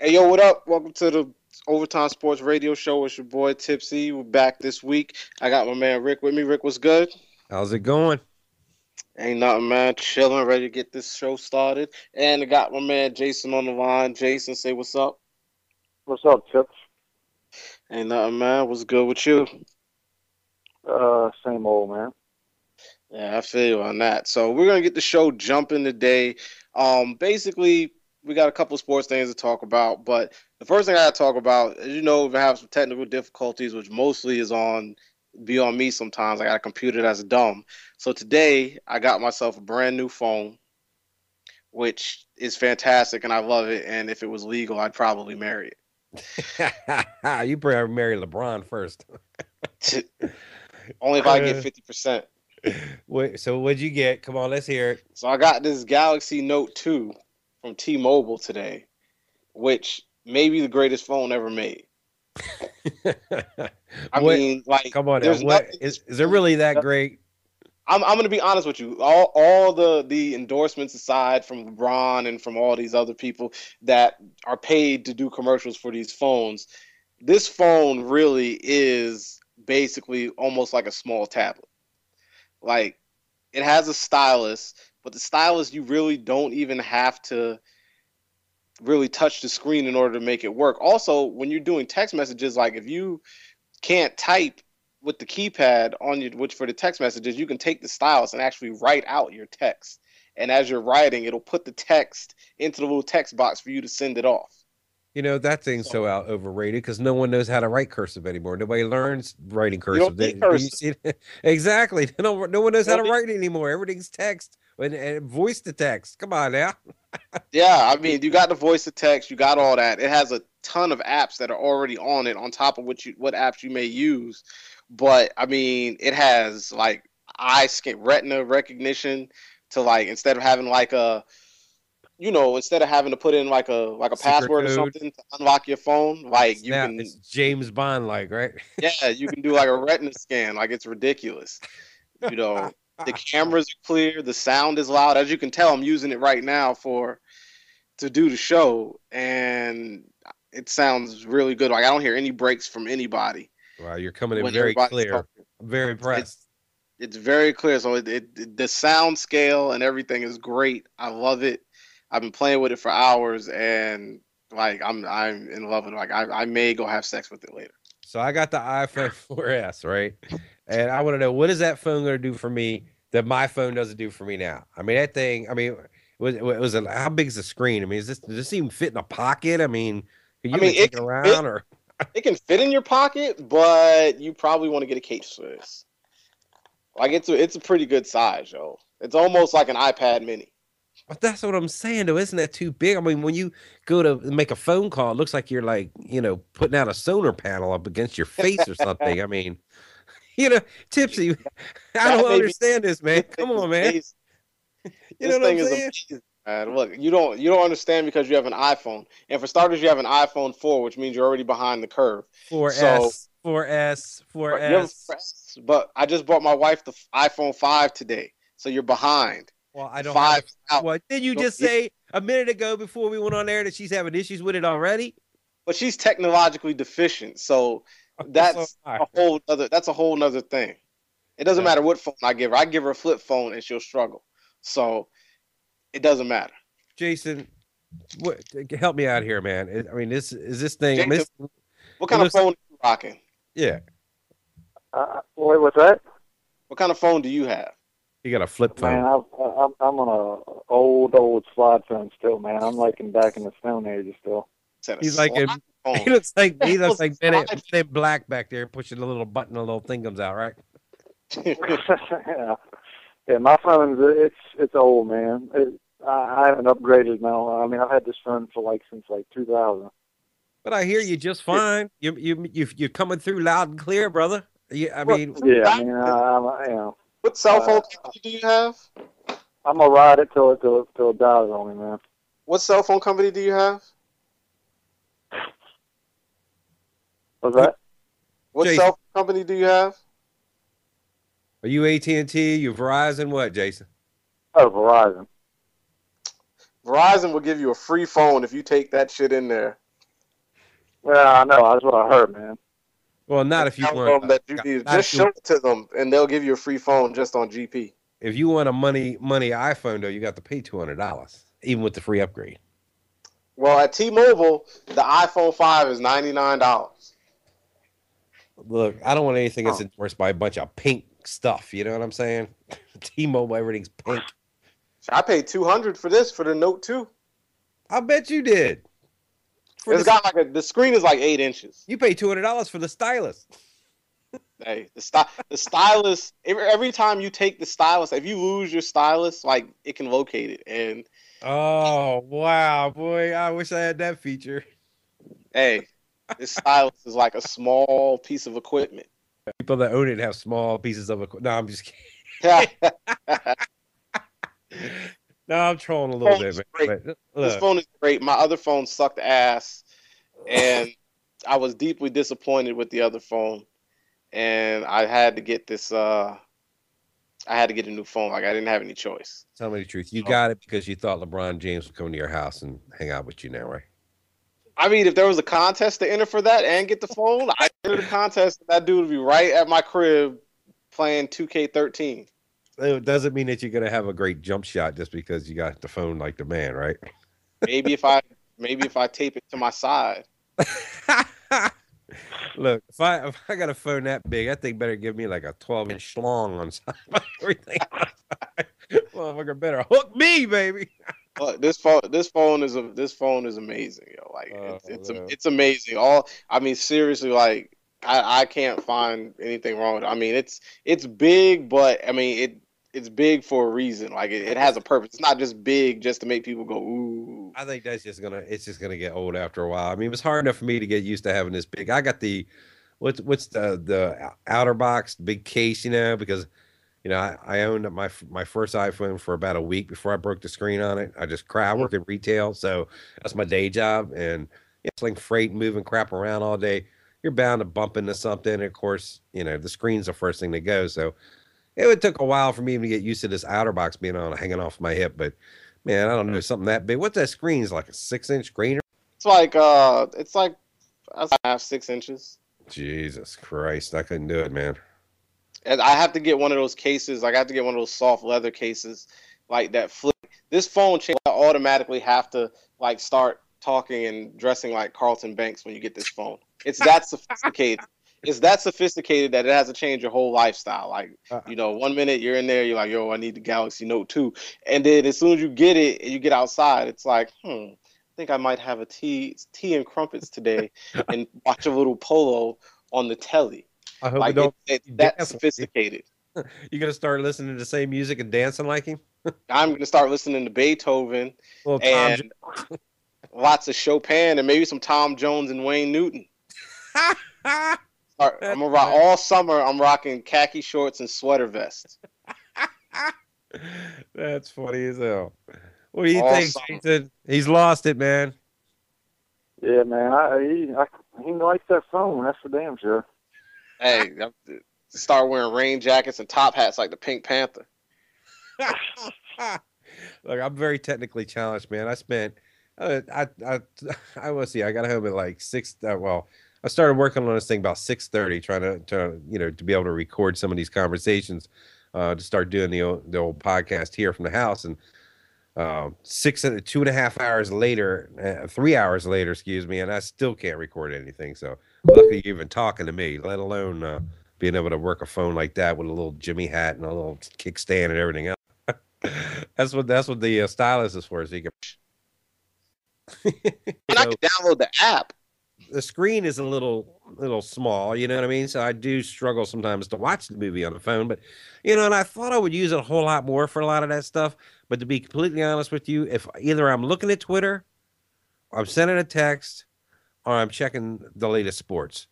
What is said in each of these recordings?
Hey, yo, what up? Welcome to the Overtime Sports Radio Show. It's your boy Tipsy. We're back this week. I got my man Rick with me. Rick, what's good? How's it going? Ain't nothing, man. Chilling, ready to get this show started. And I got my man Jaeson on the line. Jaeson, say what's up. What's up, Tips? Ain't nothing, man. What's good with you? Same old, man. Yeah, I feel you on that. So we're gonna get the show jumping today. Basically, we got a couple of sports things to talk about, but the first thing I gotta talk about, as you know, we have some technical difficulties, which mostly is on me sometimes. I got a computer that's dumb. So today I got myself a brand new phone, which is fantastic and I love it. And if it was legal, I'd probably marry You probably marry LeBron first. it. Only if I get 50%. Wait, so what'd you get? Come on, let's hear it. So I got this Galaxy Note 2 from T-Mobile today, which may be the greatest phone ever made. I mean, like, come on now. there's What nothing. is it really that great? I'm going to be honest with you. All the endorsements aside from LeBron and from all these other people that are paid to do commercials for these phones, this phone really is basically almost like a small tablet. Like, it has a stylus, but the stylus, you really don't even have to really touch the screen in order to make it work. Also, when you're doing text messages, like if you can't type with the keypad on your, which for the text messages, you can take the stylus and actually write out your text. And as you're writing, it'll put the text into the little text box for you to send it off. You know, that thing's so overrated because no one knows how to write cursive anymore. Nobody learns writing You don't cursive. need Do you cursive. see it? Exactly. No one knows You how don't to need- write anymore. Everything's text and voice to text. Come on now. Yeah, I mean, you got the voice to text, you got all that. It has a ton of apps that are already on it, on top of what apps you may use. But I mean, it has like eye scan retina recognition to like instead of having like a instead of having to put in like a Secret password or code. something to unlock your phone, like you Snap. can It's James Bond like, right? yeah, you can do like a retina scan, like it's ridiculous. You know, the cameras are clear, the sound is loud. As you can tell, I'm using it right now to do the show, and it sounds really good. Like I don't hear any breaks from anybody Wow, you're coming in when very everybody's clear. talking. I'm very impressed. It's very clear. So the sound scale and everything is great. I love it. I've been playing with it for hours, and like I'm in love with it. Like I may go have sex with it later. So I got the iPhone 4S, right? And I want to know, what is that phone going to do for me that my phone doesn't do for me now? I mean, that thing, I mean, how big is the screen? I mean, does this even fit in a pocket? I mean, can I you even mean, take it around or? it can fit in your pocket, but you probably want to get a case for this. Like it's a pretty good size, yo. It's almost like an iPad Mini. But that's what I'm saying, though. Isn't that too big? I mean, when you go to make a phone call, it looks like you're like, putting out a solar panel up against your face or something. I mean, Tipsy, I That don't may be understand this, man. this Come thing is on, man. amazing. You know This what I'm thing is saying? amazing, man. Look, you don't understand because you have an iPhone, and for starters, you have an iPhone 4, which means you're already behind the curve. So 4S, 4S, you have, 4S. but I just bought my wife the iPhone 5 today, so you're behind. Well, I The don't have five is out. what did you So, just say a minute ago before we went on air that she's having issues with it already? but she's technologically deficient, so So that's am a whole nother thing. It doesn't I. matter what phone I give her. I give her a flip phone and she'll struggle. So it doesn't matter. Jason, what, help me out here, man. I mean, this thing. I mean, Jason, what kind of looks like, phone are you rocking? yeah, Wait, what's that? What kind of phone do you have? you got a flip Man, phone. I'm on a old slide phone still, man. I'm like back in the Stone Age still. Said a He's like slide phone. he looks like Ben Slide in Black back there, pushing the little button, a little thing comes out, right? Yeah, yeah. My phone's it's old, man. I haven't upgraded now. I mean, I've had this phone for since 2000. But I hear you just fine. You're coming through loud and clear, brother. I mean, Yeah, I mean, you know, What cell phone company do you have? I'm gonna ride it till it dies on me, man. What cell phone company do you have? What's that? What Jason. cell phone company do you have? are you AT&T? You Verizon? What, Jason? Oh, Verizon. Verizon will give you a free phone if you take that shit in there. Well, I know. That's what I heard, man. Well, not if you Tell want. them that you need. Just show it to them, and they'll give you a free phone just on GP. If you want a money iPhone though, you got to pay $200, even with the free upgrade. Well, at T-Mobile, the iPhone 5 is $99. Look, I don't want anything that's endorsed by a bunch of pink stuff. You know what I'm saying? T-Mobile, everything's pink. I paid $200 for this for the Note 2. I bet you did. It's got like the screen is like 8 inches. You pay $200 for the stylus. Hey, the stylus. Every time you take the stylus, if you lose your stylus, like it can locate it. And oh wow, boy, I wish I had that feature. Hey, this stylus is like a small piece of equipment. People that own it have small pieces of equipment. No, I'm just kidding. No, I'm trolling a little bit. But this phone is great. My other phone sucked ass, and I was deeply disappointed with the other phone. And I had to get this. I had to get a new phone. Like I didn't have any choice. Tell me the truth. You got it because you thought LeBron James would come to your house and hang out with you now, right? I mean, if there was a contest to enter for that and get the phone, I entered the contest. That dude would be right at my crib playing 2K13. It doesn't mean that you're gonna have a great jump shot just because you got the phone like the man, right? Maybe if I tape it to my side. Look, if I got a phone that big, that thing better give me like a 12-inch schlong on side of everything. Motherfucker better hook me, baby. But this phone is amazing, yo. Like it's amazing. I mean, seriously, like I can't find anything wrong with it. I mean, it's big, but I mean it's big for a reason. Like it has a purpose. It's not just big just to make people go ooh. I think it's just gonna get old after a while. I mean, it was hard enough for me to get used to having this big. I got the what's the outer box, the big case, because I owned my first iPhone for about a week before I broke the screen on it. I work in retail, so that's my day job, and it's like freight, moving crap around all day. You're bound to bump into something. And of course, the screen's the first thing to go. So it took a while for me to get used to this outer box being hanging off my hip. But man, I don't know, something that big. What's that screen? Is like a 6-inch screen? It's like 6 inches. Jesus Christ, I couldn't do it, man. And I have to get one of those cases. Like I have to get one of those soft leather cases, like that flip. This phone change, I automatically have to like start talking and dressing like Carlton Banks when you get this phone. It's that sophisticated. It's that sophisticated that it has to change your whole lifestyle. Like, 1 minute you're in there, you're like, yo, I need the Galaxy Note 2. And then as soon as you get it and you get outside, it's like, I think I might have a tea and crumpets today and watch a little polo on the telly. I hope like it's that sophisticated. You gonna start listening to the same music and dancing like him? I'm gonna start listening to Beethoven and lots of Chopin and maybe some Tom Jones and Wayne Newton. I'm gonna rock all summer. I'm rocking khaki shorts and sweater vests. That's funny as hell. What do you think, Jaeson? He's lost it, man. Yeah, man. He likes that phone. That's for damn sure. Hey, start wearing rain jackets and top hats like the Pink Panther. Look, I'm very technically challenged, man. I spent, I was I got home at like 6. I started working on this thing about 6:30, trying to be able to record some of these conversations, to start doing the old podcast here from the house. And 2.5 hours later, 3 hours later, excuse me, and I still can't record anything. So luckily you're even talking to me, let alone being able to work a phone like that with a little Jimmy hat and a little kickstand and everything else. That's what the stylus is for. So you can. I can download the app. The screen is a little small, you know what I mean? So I do struggle sometimes to watch the movie on the phone, but and I thought I would use it a whole lot more for a lot of that stuff. But to be completely honest with you, if either I'm looking at Twitter, I'm sending a text, or I'm checking the latest sports,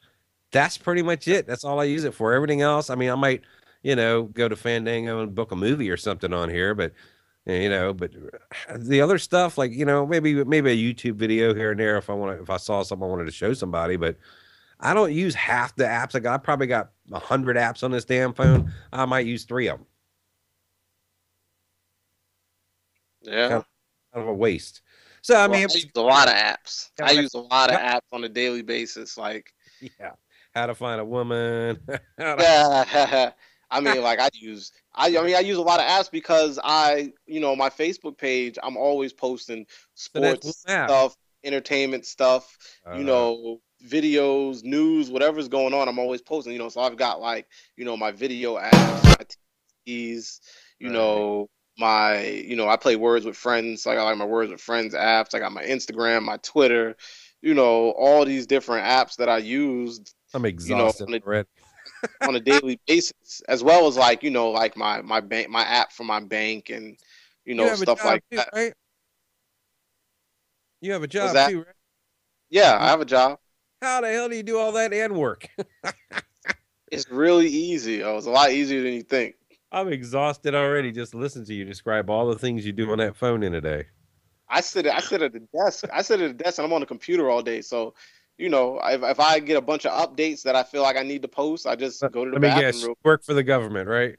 that's pretty much it. That's all I use it for. Everything else, I mean, I might, go to Fandango and book a movie or something on here, but but the other stuff, like, maybe a YouTube video here and there if I saw something I wanted to show somebody, but I don't use half the apps. I probably got 100 apps on this damn phone. I might use 3 of them. Yeah. Kind of a waste. So I Well, mean, I use a lot of apps. Yeah, I use a lot of apps on a daily basis. Like, yeah, how to find a woman. yeah, I mean, like I use a lot of apps because my Facebook page, I'm always posting So that's one sports app. stuff, entertainment stuff, Uh, videos, news, whatever's going on, I'm always posting, so I've got like, my video apps, my TVs, right. I play Words with Friends, so I got like my Words with Friends apps, I got my Instagram, my Twitter, all these different apps that I used, I'm you exhausted already. on a daily basis, as well as like like my bank, my app for my bank, and You have a stuff job like too, that. right? You have a Was job that? too, right? Yeah, I You, have a job. how the hell do you do all that and work? It's really easy. Oh, it's a lot easier than you think. I'm exhausted already just listening to you describe all the things you do on that phone in a day. I sit at the desk. I sit at the desk and I'm on the computer all day. So, if I get a bunch of updates that I feel like I need to post, I just go to the Let me bathroom guess, you real. work for the government, right?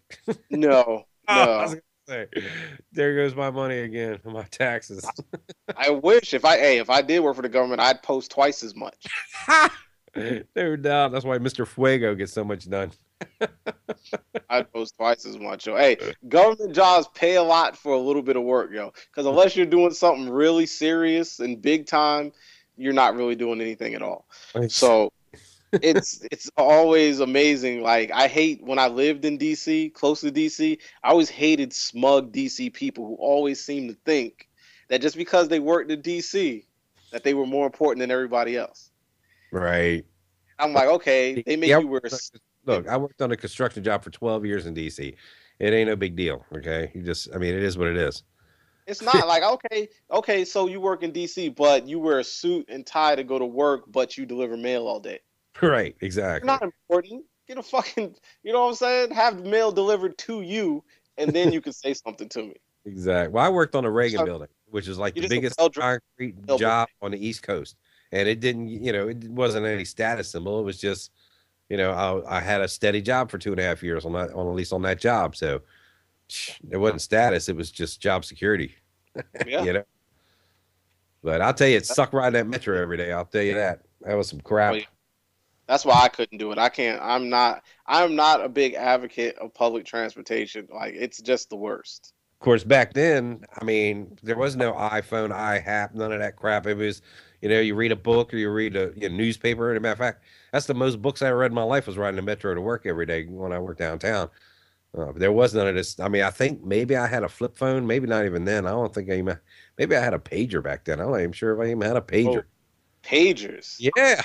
No, Oh, I was no. gonna say, there goes my money again, my taxes. I wish if I did work for the government, I'd post twice as much. No doubt. That's why Mr. Fuego gets so much done. I'd post twice as much. Yo. Hey, government jobs pay a lot for a little bit of work, yo. Because unless you're doing something really serious and big time, you're not really doing anything at all. So it's always amazing. Like I hate when I lived in DC, close to DC. I always hated smug DC people who always seem to think that just because they worked in DC, that they were more important than everybody else. Right. I'm like, okay, they make Yeah, you wear. look, I worked on a construction job for 12 years in DC. It ain't no big deal. Okay. I mean, it is what it is. It's not like okay, so you work in DC, but you wear a suit and tie to go to work, but you deliver mail all day. Right. You're Exactly. not important. Get a fucking, you know what I'm saying? Have mail delivered to you, and then you can say something to me. Exactly. Well, I worked on a Reagan So, building, which is like you're the just a biggest well-dressed concrete hillbilly. job on the East Coast. And it didn't, it wasn't any status symbol. It was just, I had a steady job for 2.5 years at least on that job. So it wasn't status. It was just job security, Yeah. But I'll tell you, it sucked riding that metro every day. I'll tell you that. That was some crap. Well, yeah. That's why I couldn't do it. I can't. I'm not a big advocate of public transportation. Like it's just the worst. Of course, back then, I mean, there was no iPhone, iHap, none of that crap. It was, you read a book or you read a newspaper. As a matter of fact, that's the most books I ever read in my life was riding the metro to work every day when I worked downtown. There was none of this. I mean, I think maybe I had a flip phone, maybe not even then. I don't think maybe I had a pager back then. I'm not even sure if I even had a pager. Oh, pagers. Yeah,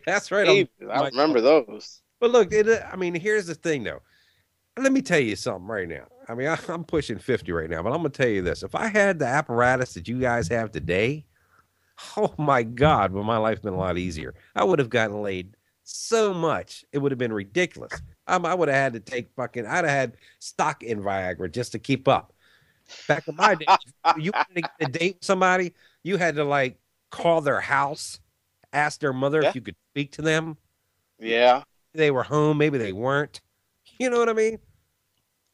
that's right. Pagers. I remember those. But look, I mean, here's the thing though. Let me tell you something right now. I mean, I'm pushing 50 right now, but I'm going to tell you this. If I had the apparatus that you guys have today, oh my God, would my life been a lot easier. I would have gotten laid so much. It would have been ridiculous. I would have had to I'd have had stock in Viagra just to keep up. Back in my day, you wanted to get a date with somebody, you had to like call their house, ask their mother if you could speak to them. Yeah. They were home, maybe they weren't. You know what I mean?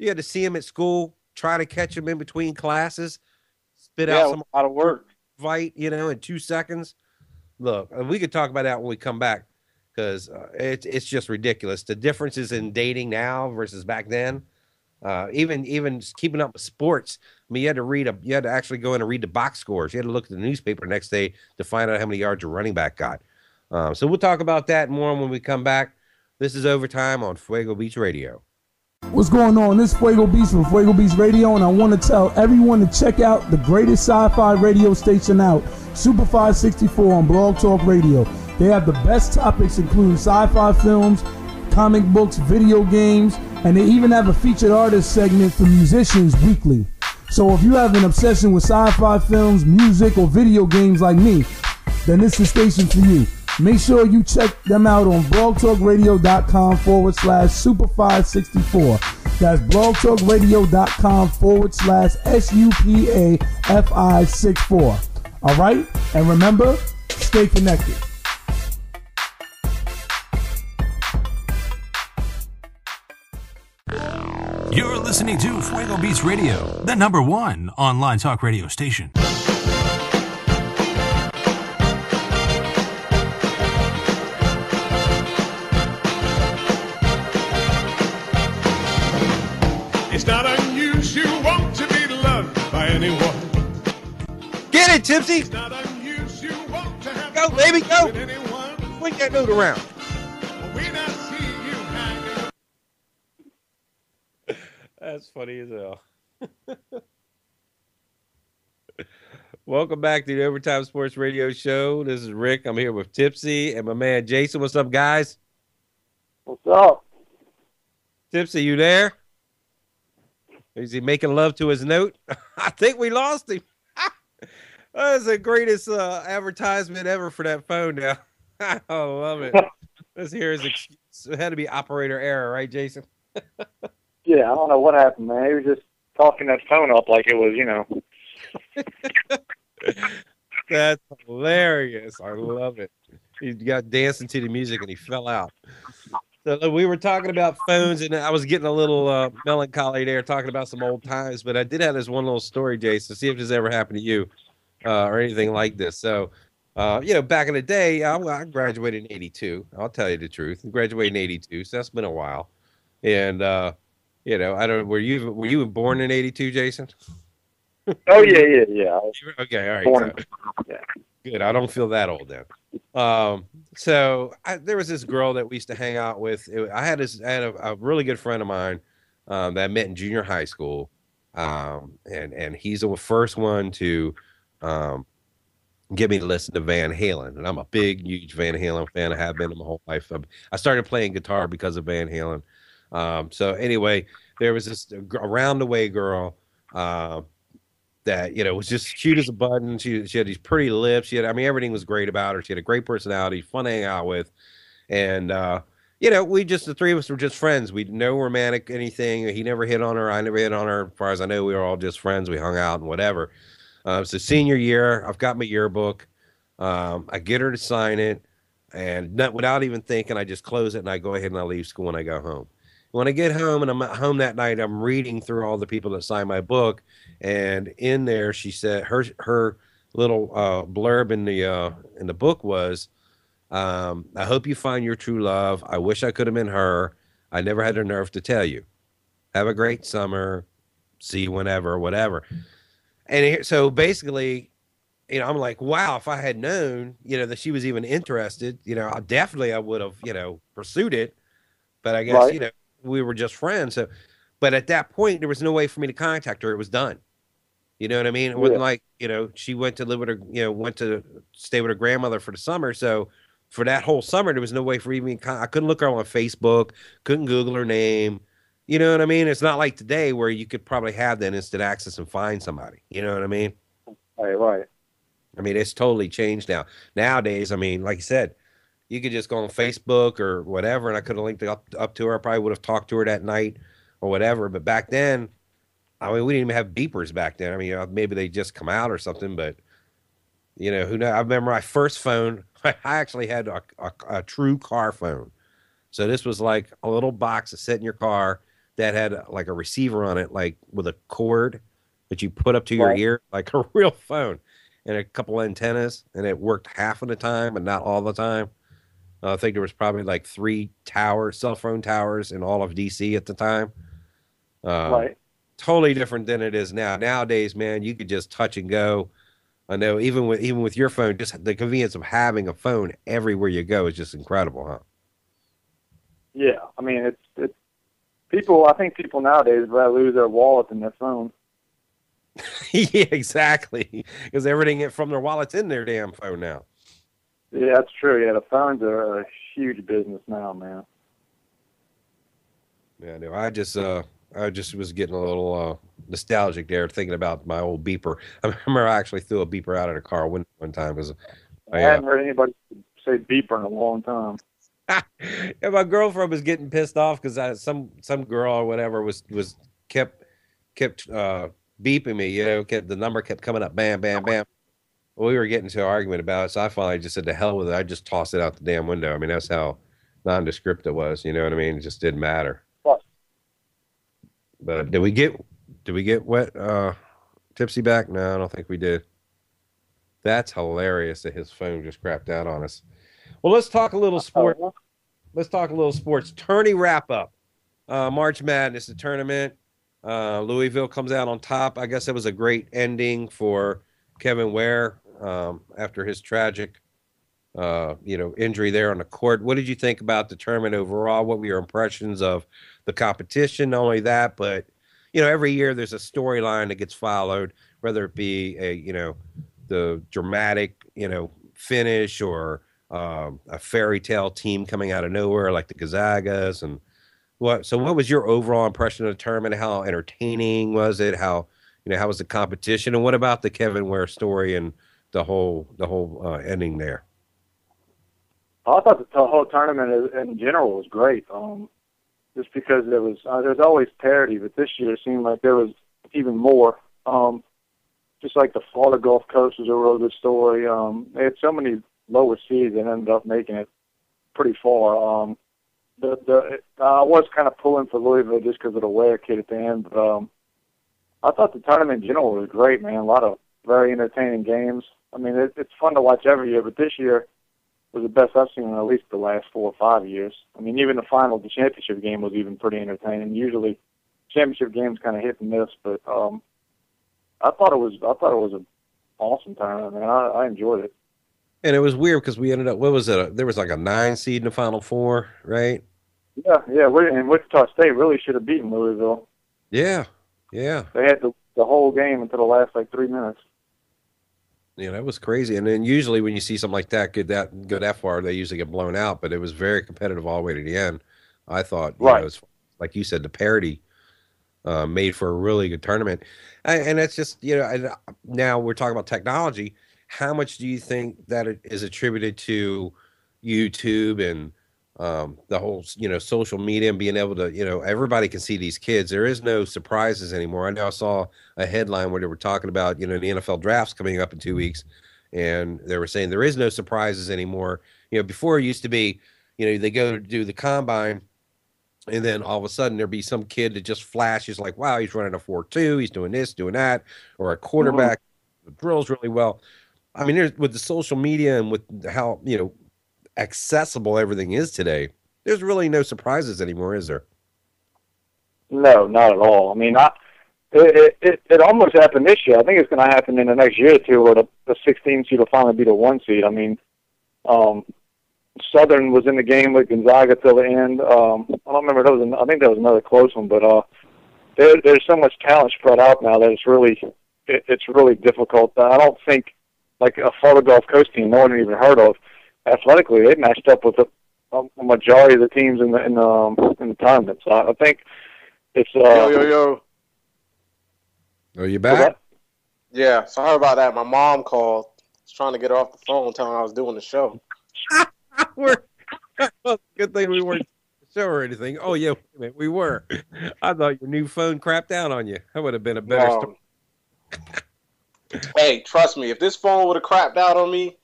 You had to see him at school, try to catch him in between classes, spit out some a lot of work. Invite, in 2 seconds. Look, we could talk about that when we come back because it's just ridiculous. The differences in dating now versus back then. Even keeping up with sports. I mean, you had to actually go in and read the box scores. You had to look at the newspaper the next day to find out how many yards your running back got. So we'll talk about that more when we come back. This is Overtime on Fuego Beach Radio. What's going on? This is Fuego Beach from Fuego Beach Radio, and I want to tell everyone to check out the greatest sci-fi radio station out, Super 564 on Blog Talk Radio. They have the best topics including sci-fi films, comic books, video games, and they even have a featured artist segment for musicians weekly. So if you have an obsession with sci-fi films, music, or video games like me, then this is the station for you. Make sure you check them out on blogtalkradio.com/super564. That's blogtalkradio.com/SUPAFI64. All right? And remember, stay connected. You're listening to Fuego Beats Radio, the #1 online talk radio station. It's not unusual to be loved by anyone. Get it, Tipsy. It's not unusual to have Go, fun baby, go. with anyone. Swing that note around. When I see you hanging. That's funny as hell. Welcome back to the Overtime Sports Radio Show. This is Rick. I'm here with Tipsy and my man Jaeson. What's up, guys? What's up? Tipsy, you there? Is he making love to his note? I think we lost him. That's the greatest advertisement ever for that phone now. I love it. Let's hear his excuse. It had to be operator error, right, Jaeson? Yeah, I don't know what happened, man. He was just talking that phone up like it was, That's hilarious. I love it. He got dancing to the music and he fell out. So we were talking about phones, and I was getting a little melancholy there, talking about some old times. But I did have this one little story, Jaeson. See if this ever happened to you or anything like this. So, back in the day, I graduated in '82. I'll tell you the truth. I graduated in '82, so that's been a while. And I don't. Were you born in '82, Jaeson? Oh yeah. Okay, all right. Born. So, good. I don't feel that old then. There was this girl that we used to hang out with. I had a really good friend of mine that I met in junior high school, and he's the first one to get me to listen to Van Halen, and I'm a big, huge Van Halen fan. I have been my whole life. I started playing guitar because of Van Halen. So anyway, there was this around the way girl that was just cute as a button. She had these pretty lips. Everything was great about her. She had a great personality, fun to hang out with, and the three of us were just friends. We no romantic anything. He never hit on her. I never hit on her. As far as I know, we were all just friends. We hung out and whatever. So senior year, I've got my yearbook. I get her to sign it, and without even thinking, I just close it and I go ahead and I leave school and I go home. When I get home and I'm at home that night, I'm reading through all the people that signed my book, and in there she said her little blurb in the book was, "I hope you find your true love. I wish I could have been her. I never had the nerve to tell you. Have a great summer. See you whenever, whatever." And so basically, I'm like, wow, if I had known, that she was even interested, I would have, pursued it. But I guess, Right. We were just friends. So, but at that point, there was no way for me to contact her. It was done. You know what I mean? It wasn't like, she went to live with her, went to stay with her grandmother for the summer. So for that whole summer, there was no way for even, I couldn't look her on Facebook, couldn't Google her name. You know what I mean? It's not like today where you could probably have that instant access and find somebody. You know what I mean? Right. It's totally changed now. Nowadays, like you said, you could just go on Facebook or whatever, and I could have linked up to her. I probably would have talked to her that night or whatever. But back then, we didn't even have beepers back then. Maybe they just come out or something, but, who knows? I remember my first phone, I actually had a true car phone. So this was like a little box that sat in your car that had like a receiver on it, like with a cord that you put up to your ear, like a real phone, and a couple antennas, and it worked half of the time, but not all the time. I think there was probably like 3 cell phone towers in all of DC at the time. Totally different than it is now. Nowadays, man, you could just touch and go. I know even with your phone, just the convenience of having a phone everywhere you go is just incredible, huh? Yeah, it's people. I think people nowadays rather lose their wallet than their phone. Yeah, exactly. Because everything from their wallet's in their damn phone now. Yeah, that's true. Yeah, the phones are a huge business now, man. Yeah, no, I just was getting a little nostalgic there, thinking about my old beeper. I remember I actually threw a beeper out of the car one time. I hadn't heard anybody say beeper in a long time. Yeah, my girlfriend was getting pissed off because some girl or whatever kept beeping me. The number kept coming up, bam, bam, bam. Well, we were getting into an argument about it, so I finally just said, "To hell with it." I just tossed it out the damn window. That's how nondescript it was. You know what I mean? It just didn't matter. What? But did we get wet Tipsy back? No, I don't think we did. That's hilarious that his phone just crapped out on us. Well, let's talk a little sport. Let's talk a little sports. Tourney wrap up. March Madness, the tournament. Louisville comes out on top. I guess it was a great ending for Kevin Ware after his tragic, injury there on the court. What did you think about the tournament overall? What were your impressions of the competition? Not only that, but every year there's a storyline that gets followed, whether it be the dramatic, finish or a fairy tale team coming out of nowhere like the Gonzagas. And what was your overall impression of the tournament? How entertaining was it? How was the competition? And what about the Kevin Ware story and the whole ending there? I thought the whole tournament in general was great. Just because there's always parity, but this year it seemed like there was even more. Just like the Florida Gulf Coast was a real good story. They had so many lower seeds that ended up making it pretty far. I was kind of pulling for Louisville just because of the Ware kid at the end, but I thought the tournament in general was great, man. A lot of very entertaining games. I mean, it's fun to watch every year, but this year was the best I've seen in at least the last 4 or 5 years. I mean, even the championship game was even pretty entertaining. Usually, championship games kind of hit and miss, but I thought it was an awesome tournament, man. I enjoyed it. And it was weird because we ended up, what was it? There was like a 9 seed in the Final Four, right? Yeah. And Wichita State really should have beaten Louisville. Yeah. They had the whole game until the last 3 minutes. Yeah, that was crazy. And then usually when you see something like that go that far, they usually get blown out. But it was very competitive all the way to the end. I thought, like you said, the parity made for a really good tournament. And that's just, now we're talking about technology. How much do you think that it is attributed to YouTube and the whole, social media and being able to, everybody can see these kids. There is no surprises anymore. I know I saw a headline where they were talking about, the NFL draft's coming up in 2 weeks, and they were saying there is no surprises anymore. Before it used to be, they go to do the combine, and then all of a sudden there'd be some kid that just flashes like, wow, he's running a 4.2, he's doing this, doing that, or a quarterback drills really well. I mean, with the social media and with how, accessible everything is today, there's really no surprises anymore, is there? No, not at all. I mean, it almost happened this year. I think it's going to happen in the next year or two, where the 16 seed will finally be the 1 seed. I mean, Southern was in the game with Gonzaga till the end. I don't remember. I think that was another close one, but there's so much talent spread out now that it's really difficult. I don't think like a Florida Gulf Coast team no one had even heard of. Athletically, they matched up with a majority of the teams in the tournament. So I think it's yo. Are you back? Yeah, sorry about that. My mom called. I was trying to get her off the phone, telling her I was doing the show. Good thing we weren't the show or anything. Oh yeah, we were. I thought your new phone crapped out on you. That would have been a better story. Hey, trust me, if this phone would have crapped out on me,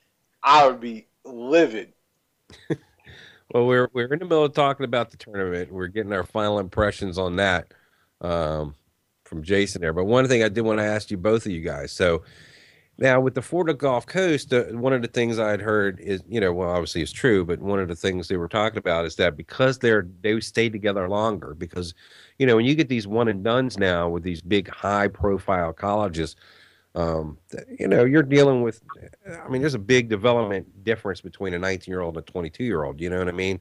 I would be livid. Well, we're in the middle of talking about the tournament. We're getting our final impressions on that from Jaeson there. But one thing I did want to ask you, both of you guys. So now with the Florida Gulf Coast, one of the things I had heard is, obviously it's true, but one of the things they were talking about is that because they stayed together longer, because, when you get these one and dones now with these big high profile colleges, you're dealing with, there's a big development difference between a 19-year-old and a 22-year-old, you know what I mean?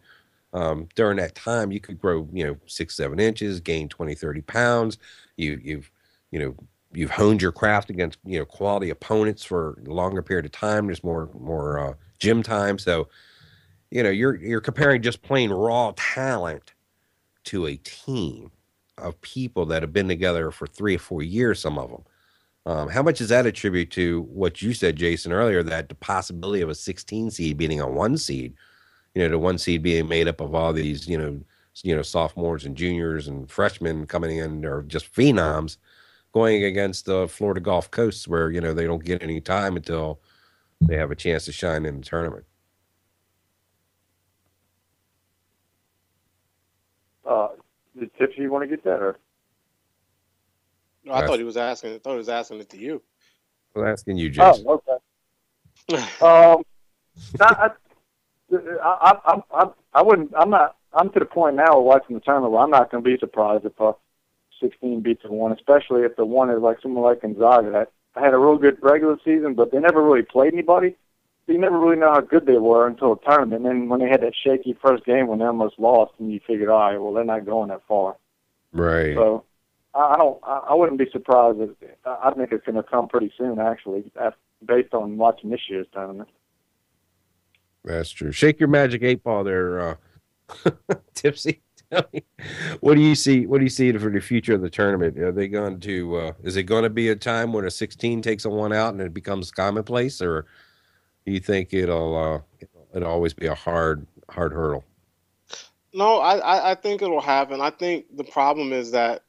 During that time, you could grow, 6-7 inches, gain 20-30 pounds. You've honed your craft against, quality opponents for a longer period of time. There's more gym time. So, you're comparing just plain raw talent to a team of people that have been together for 3 or 4 years, some of them. How much does that attribute to what you said, Jaeson, earlier, that the possibility of a 16 seed beating a 1 seed, the 1 seed being made up of all these, sophomores and juniors and freshmen coming in, or just phenoms, going against the Florida Gulf Coast, where, they don't get any time until they have a chance to shine in the tournament. Did Tipsy want to get that, or? No, I thought he was asking. I thought he was asking it to you. I'm asking you, Jaeson. Oh, okay. I wouldn't. I'm to the point now of watching the tournament where I'm not going to be surprised if 16 beats a one, especially if the one is like someone like Gonzaga that had a real good regular season, but they never really played anybody. So you never really know how good they were until a tournament. And then when they had that shaky first game when they almost lost, and you figured, all right, well, they're not going that far. Right. So I wouldn't be surprised if I think it's going to come pretty soon, actually, based on watching this year's tournament. That's true. Shake your magic 8-ball there, Tipsy. Tell me, what do you see? What do you see for the future of the tournament? Are they going to? Is it going to be a time when a 16 takes a one out and it becomes commonplace, or do you think it'll always be a hard hurdle? No, I think it'll happen. I think the problem is that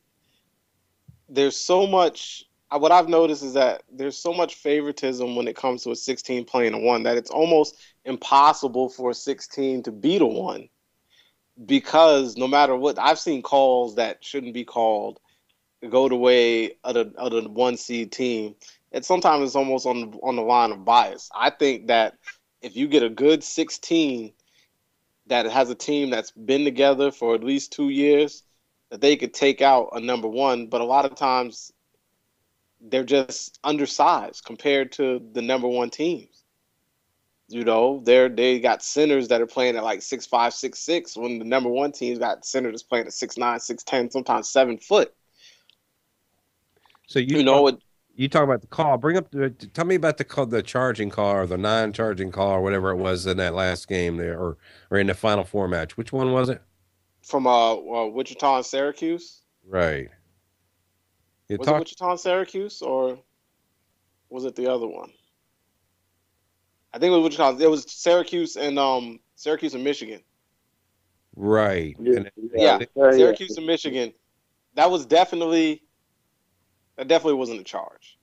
there's so much. What I've noticed is that there's so much favoritism when it comes to a 16 playing a one that it's almost impossible for a 16 to beat a one. Because no matter what, I've seen calls that shouldn't be called go the way of the one seed team. And sometimes it's almost on the line of bias. I think that if you get a good 16 that has a team that's been together for at least 2 years, that they could take out a number one. But a lot of times they're just undersized compared to the number one teams. You know, they got centers that are playing at like 6'5", 6'6", when the number one team's got centers that's playing at 6'9", 6'10", sometimes 7 foot. So you talk about the call. Tell me about the charging call or the non-charging call or whatever it was in that last game there, or in the Final Four match. Which one was it? From Wichita and Syracuse. Right. Was it Wichita and Syracuse, or was it the other one? I think it was Wichita. It was Syracuse and Michigan. Right. Yeah. Syracuse and Michigan. That definitely wasn't a charge.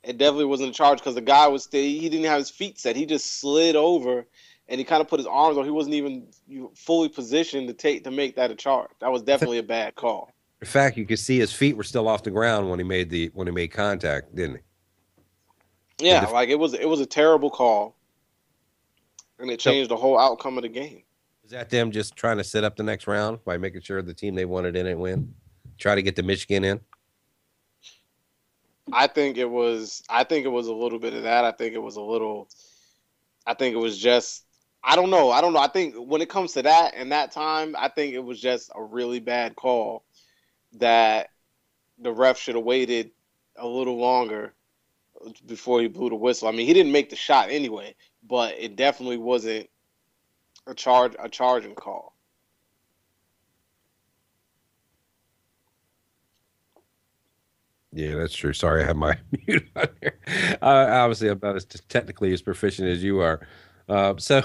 It definitely wasn't a charge because the guy he didn't have his feet set. He just slid over and he kind of put his arms on. He wasn't even fully positioned to make that a charge. That was definitely a bad call. In fact, you could see his feet were still off the ground when he made contact, didn't he? Yeah, like it was a terrible call, and it changed the whole outcome of the game. Is that them just trying to set up the next round by making sure the team they wanted in it win? Try to get the Michigan in? I think it was a little bit of that. I think it was just I don't know. I think when it comes to that and that time, I think it was just a really bad call that the ref should have waited a little longer before he blew the whistle. I mean, he didn't make the shot anyway, but it definitely wasn't a charging call. Yeah, that's true. Sorry, I have my mute on here. Obviously, I'm not as technically as proficient as you are. So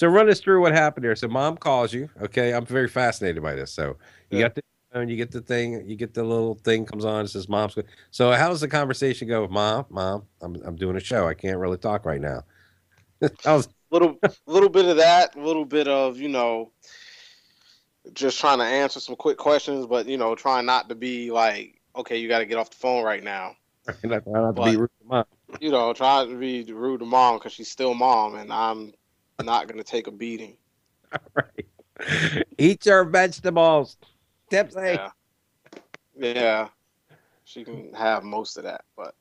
run us through what happened here. So mom calls you. Okay, I'm very fascinated by this. So you got the phone, you get the thing, you get the little thing comes on. It says mom's good. So how does the conversation go with mom? Mom, I'm doing a show. I can't really talk right now. little bit of that, a little bit of just trying to answer some quick questions, but trying not to be like, okay, you got to get off the phone right now. Not to be rude to mom. Trying to be rude to mom because she's still mom, and I'm not going to take a beating. All right. Eat your vegetables. Tipsy. Yeah. She can have most of that, but.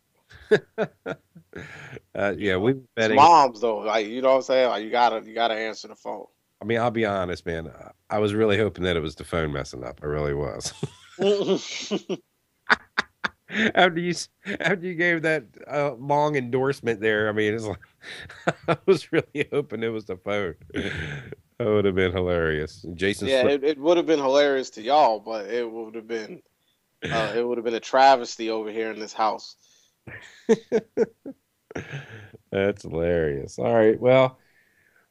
We've been betting. Moms though, like you know what I'm saying. Like you gotta answer the phone. I mean, I'll be honest, man. I was really hoping that it was the phone messing up. I really was. After you gave that long endorsement there, I mean, it's like I was really hoping it was the phone. That would have been hilarious. Jaeson, it would have been hilarious to y'all, but it would have been a travesty over here in this house. That's hilarious. All right, well,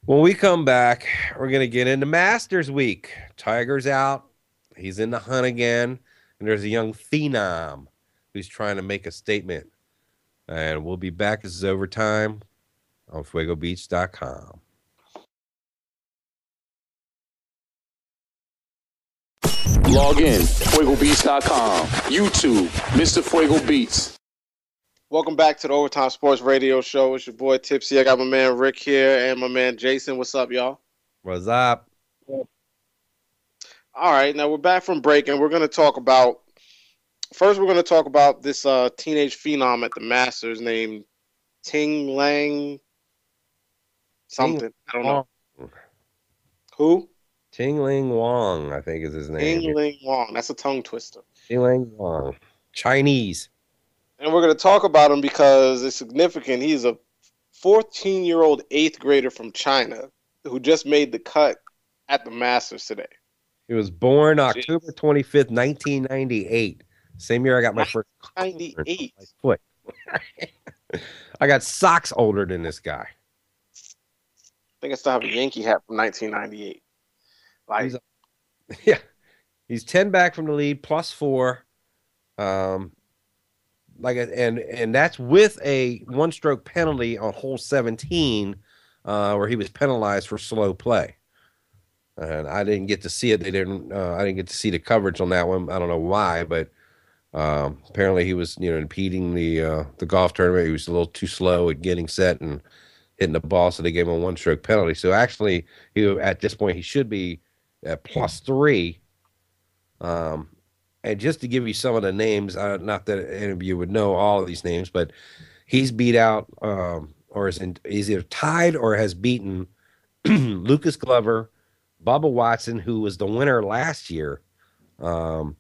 when we come back, we're gonna get into Masters Week. Tiger's out; he's in the hunt again, and there's a young phenom who's trying to make a statement. And we'll be back. This is Overtime on FuegoBeats.com. Log in, FuegoBeats.com, YouTube, Mr. Fuego Beats. Welcome back to the Overtime Sports Radio Show. It's your boy Tipsy. I got my man Rick here and my man Jaeson. What's up, y'all? What's up? All right, now we're back from break, and we're going to talk about first. We're going to talk about this teenage phenom at the Masters named Ting Lang Ting something. I don't know Wong. who. Ting Ling Wong, I think is his name. Ting Ling Wong. That's a tongue twister. Ting Ling Wong. Chinese. And we're going to talk about him because it's significant. He's a 14-year-old eighth grader from China who just made the cut at the Masters today. He was born Jeez. October 25th, 1998. Same year I got my first 98. foot. I got socks older than this guy. I think I still have a Yankee hat from 1998. Like, He's 10 back from the lead, plus 4. And that's with a one-stroke penalty on hole 17, where he was penalized for slow play. And I didn't get to see it. I didn't get to see the coverage on that one. I don't know why, but apparently he was, impeding the golf tournament. He was a little too slow at getting set and hitting the ball, so they gave him a one-stroke penalty. So actually, at this point he should be at plus 3. And just to give you some of the names, not that any of you would know all of these names, but he's beat out, or is either tied or has beaten Lucas Glover, Bubba Watson, who was the winner last year, Y.E.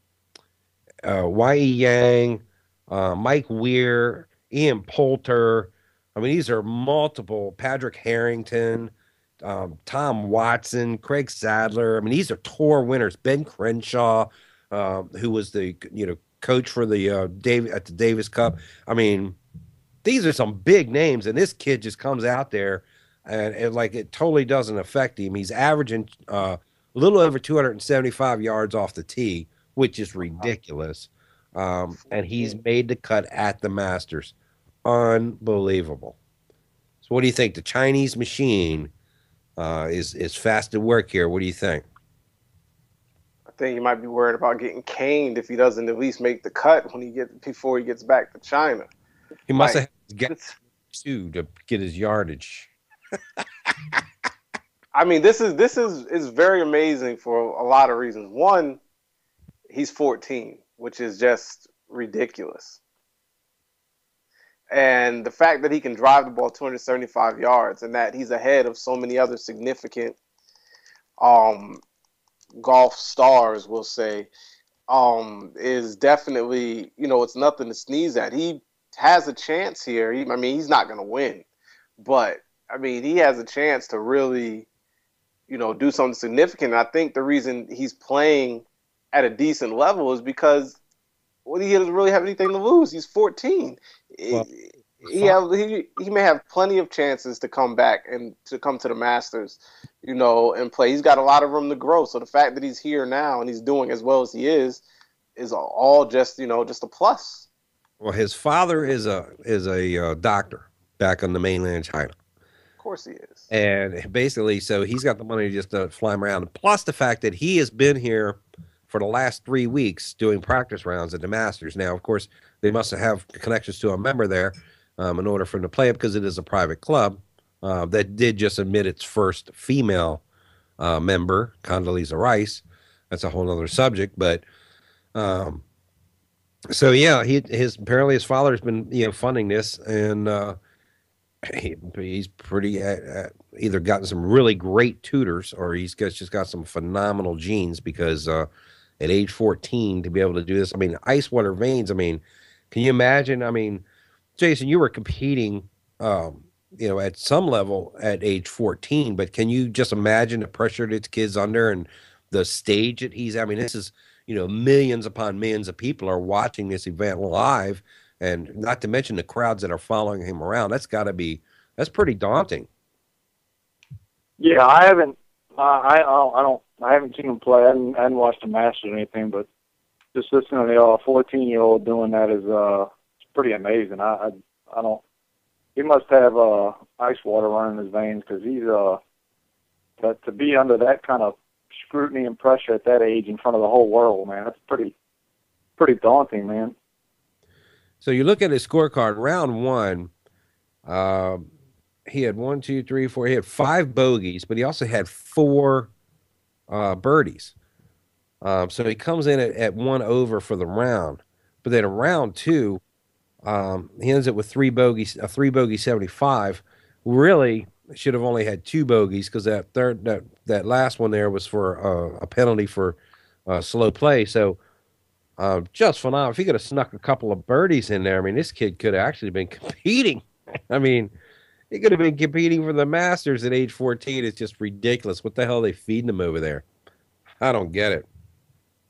Yang, Mike Weir, Ian Poulter. I mean, these are multiple. Patrick Harrington, Tom Watson, Craig Sadler. I mean, these are tour winners. Ben Crenshaw, who was the coach for the at the Davis Cup. I mean, these are some big names, and this kid just comes out there, and it totally doesn't affect him. He's averaging a little over 275 yards off the tee, which is ridiculous. And he's made the cut at the Masters. Unbelievable. So what do you think? The Chinese machine is fast to work here. What do you think? I think you might be worried about getting caned if he doesn't at least make the cut before he gets back to China. He must have got 2 to get his yardage. I mean, this is very amazing for a lot of reasons. One, he's 14, which is just ridiculous. And the fact that he can drive the ball 275 yards and that he's ahead of so many other significant golf stars, we'll say, is definitely, it's nothing to sneeze at. He has a chance here. He's not going to win, but he has a chance to really, do something significant. And I think the reason he's playing at a decent level is because he doesn't really have anything to lose. He's 14. Well, he may have plenty of chances to come back and to come to the Masters, and play. He's got a lot of room to grow. So the fact that he's here now and he's doing as well as he is all just a plus. Well, his father is a doctor back on the mainland China. Of course he is. And basically, so he's got the money just to fly him around. Plus the fact that he has been here for the last 3 weeks doing practice rounds at the Masters. Now, of course, they must have connections to a member there in order for him to play it, because it is a private club that did just admit its first female member, Condoleezza Rice. That's a whole other subject. But so yeah, apparently his father has been funding this, and he's pretty either gotten some really great tutors, or he's just got some phenomenal genes, because at age 14 to be able to do this, ice water veins. Can you imagine? Jaeson, you were competing, at some level at age 14, but can you just imagine the pressure that kid's under and the stage that he's? This is, millions upon millions of people are watching this event live, and not to mention the crowds that are following him around. That's pretty daunting. Yeah, I haven't. I haven't seen him play. I hadn't watched the Masters or anything, but just listening to a 14-year-old doing that is it's pretty amazing. I don't. He must have ice water running in his veins, because he's but to be under that kind of scrutiny and pressure at that age in front of the whole world, man, that's pretty daunting, man. So you look at his scorecard. Round 1, he had 1, 2, 3, 4. He had 5 bogeys, but he also had 4 birdies. So he comes in at 1 over for the round, but then round two, he ends up with 3 bogey 75. Really should have only had 2 bogeys because that last one there was for a penalty for slow play. So just phenomenal. If he could have snuck a couple of birdies in there, I mean, this kid could have actually been competing. I mean, he could have been competing for the Masters at age 14. It's just ridiculous. What the hell are they feeding him over there? I don't get it.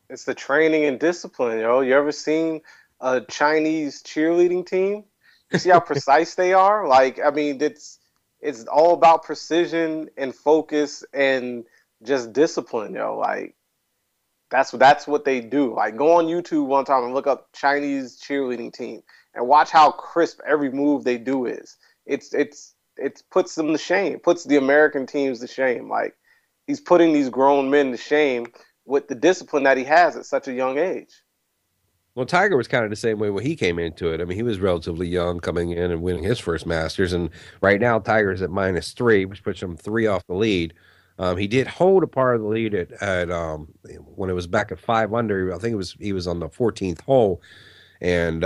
It's the training and discipline, yo. You ever seen a Chinese cheerleading team? You see how precise they are? Like, I mean, it's all about precision and focus and just discipline, yo. Like, that's what they do. Like, go on YouTube one time and look up Chinese cheerleading team and watch how crisp every move they do is. It puts them to shame, puts the American teams to shame. Like, he's putting these grown men to shame with the discipline that he has at such a young age. Well, Tiger was kind of the same way when he came into it. I mean, he was relatively young coming in and winning his first Masters. And right now, Tiger's at -3, which puts him 3 off the lead. He did hold a part of the lead at when it was back at 5 under. I think he was on the 14th hole. And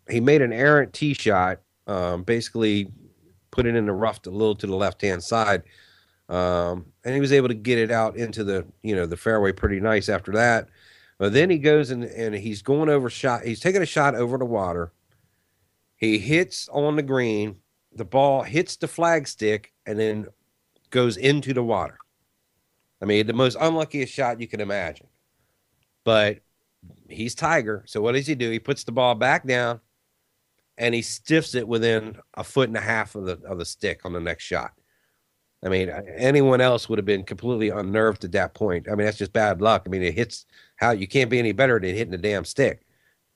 he made an errant tee shot, basically put it in the rough a little to the left-hand side. And he was able to get it out into the fairway pretty nice after that. But then he goes and he's going over shot. He's taking a shot over the water. He hits on the green. The ball hits the flagstick and then goes into the water. I mean, the most unluckiest shot you can imagine. But he's Tiger. So what does he do? He puts the ball back down and he stiffs it within 1.5 feet of the stick on the next shot. I mean, anyone else would have been completely unnerved at that point. I mean, that's just bad luck. I mean, it hits how you can't be any better than hitting the damn stick.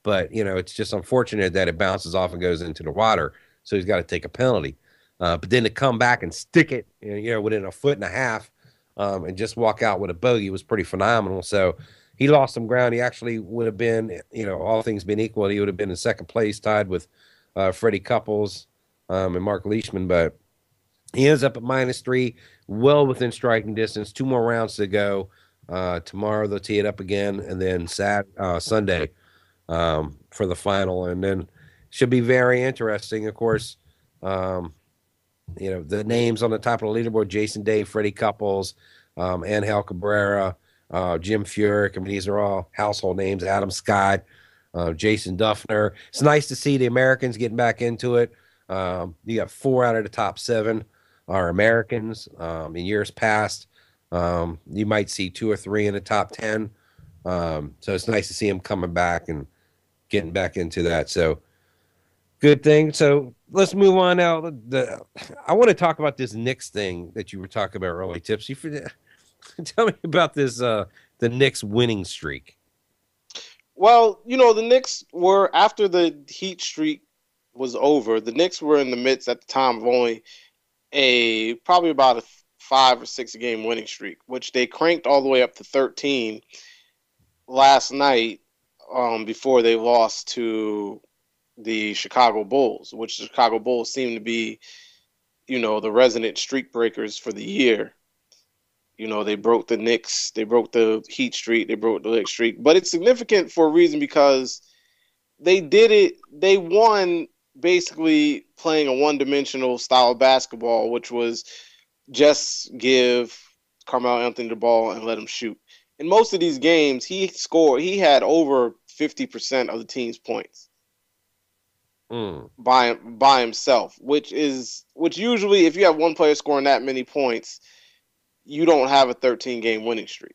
But, it's just unfortunate that it bounces off and goes into the water. So he's got to take a penalty. But then to come back and stick it, within 1.5 feet and just walk out with a bogey was pretty phenomenal. So he lost some ground. He actually would have been, all things being equal, he would have been in second place, tied with Freddie Couples and Mark Leishman. But he ends up at -3, well within striking distance. 2 more rounds to go. Tomorrow they'll tee it up again, and then Sunday for the final. And then should be very interesting. Of course, the names on the top of the leaderboard: Jason Day, Freddie Couples, Angel Cabrera, Jim Furyk. I mean, these are all household names. Adam Scott, Jason Duffner. It's nice to see the Americans getting back into it. You got 4 out of the top 7 are Americans. In years past, you might see 2 or 3 in the top 10. So it's nice to see them coming back and getting back into that. So good thing. So let's move on now. I want to talk about this Knicks thing that you were talking about earlier, Tipsy. Tell me about this the Knicks winning streak. Well, the Knicks were, after the Heat streak was over, the Knicks were in the midst at the time of only probably about a 5 or 6 game winning streak, which they cranked all the way up to 13 last night before they lost to the Chicago Bulls, which the Chicago Bulls seem to be, the resident streak breakers for the year. They broke the Knicks, they broke the Heat streak, they broke the Knicks streak. But it's significant for a reason, because they did it. They won basically playing a one-dimensional style of basketball, which was just give Carmelo Anthony the ball and let him shoot. In most of these games, he had over 50% of the team's points by himself, which usually, if you have one player scoring that many points, you don't have a 13-game winning streak.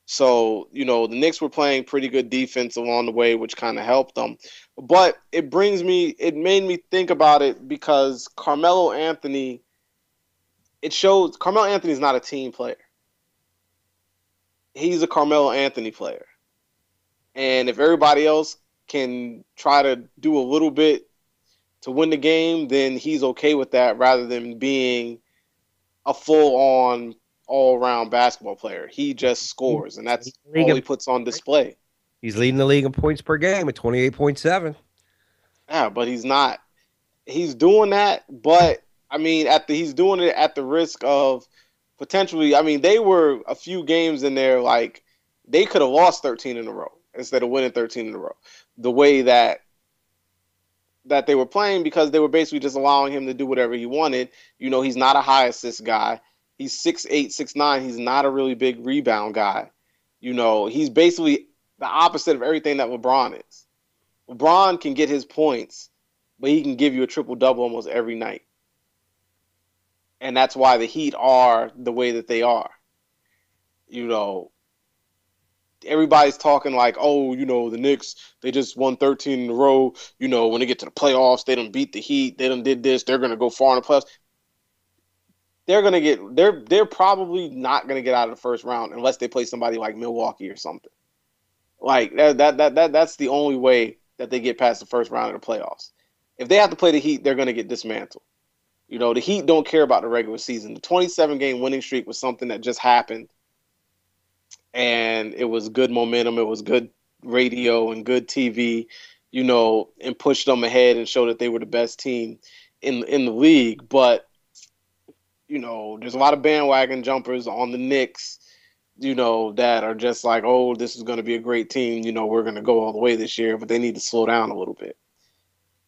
So, the Knicks were playing pretty good defense along the way, which kind of helped them. But it made me think about it, because Carmelo Anthony is not a team player. He's a Carmelo Anthony player. And if everybody else can try to do a little bit to win the game, then he's okay with that, rather than being a full-on, all-around basketball player. He just scores, and that's all he puts on display. He's leading the league in points per game at 28.7. Yeah, but he's not. He's doing that, but, I mean, he's doing it at the risk of potentially, I mean, they were a few games in there, like, they could have lost 13 in a row instead of winning 13 in a row. The way that they were playing, because they were basically just allowing him to do whatever he wanted. You know, he's not a high assist guy. He's 6'8", 6'9". He's not a really big rebound guy. You know, he's basically the opposite of everything that LeBron is. LeBron can get his points, but he can give you a triple-double almost every night. And that's why the Heat are the way that they are. You know, everybody's talking like, oh, you know, the Knicks, they just won 13 in a row. You know, when they get to the playoffs, they done beat the Heat. They done did this. They're going to go far in the playoffs. They're probably not going to get out of the first round unless they play somebody like Milwaukee or something. Like that's the only way that they get past the first round of the playoffs. If they have to play the Heat, they're going to get dismantled. You know, the Heat don't care about the regular season. The 27-game winning streak was something that just happened, and it was good momentum. It was good radio and good TV, you know, and pushed them ahead and showed that they were the best team in the league. But, you know, there's a lot of bandwagon jumpers on the Knicks, you know, that are just like, oh, this is going to be a great team. You know, we're going to go all the way this year, but they need to slow down a little bit.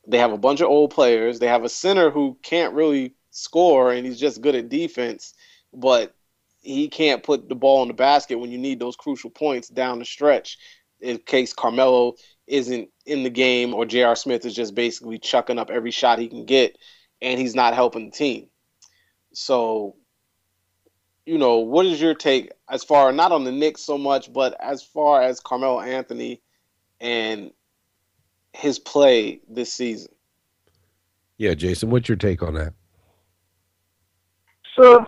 They have a bunch of old players. They have a center who can't really score, and he's just good at defense, but he can't put the ball in the basket when you need those crucial points down the stretch in case Carmelo isn't in the game or J.R. Smith is just basically chucking up every shot he can get, and he's not helping the team. So, you know, what is your take as far, not on the Knicks so much, but as far as Carmelo Anthony and his play this season? Yeah, Jason, what's your take on that? So,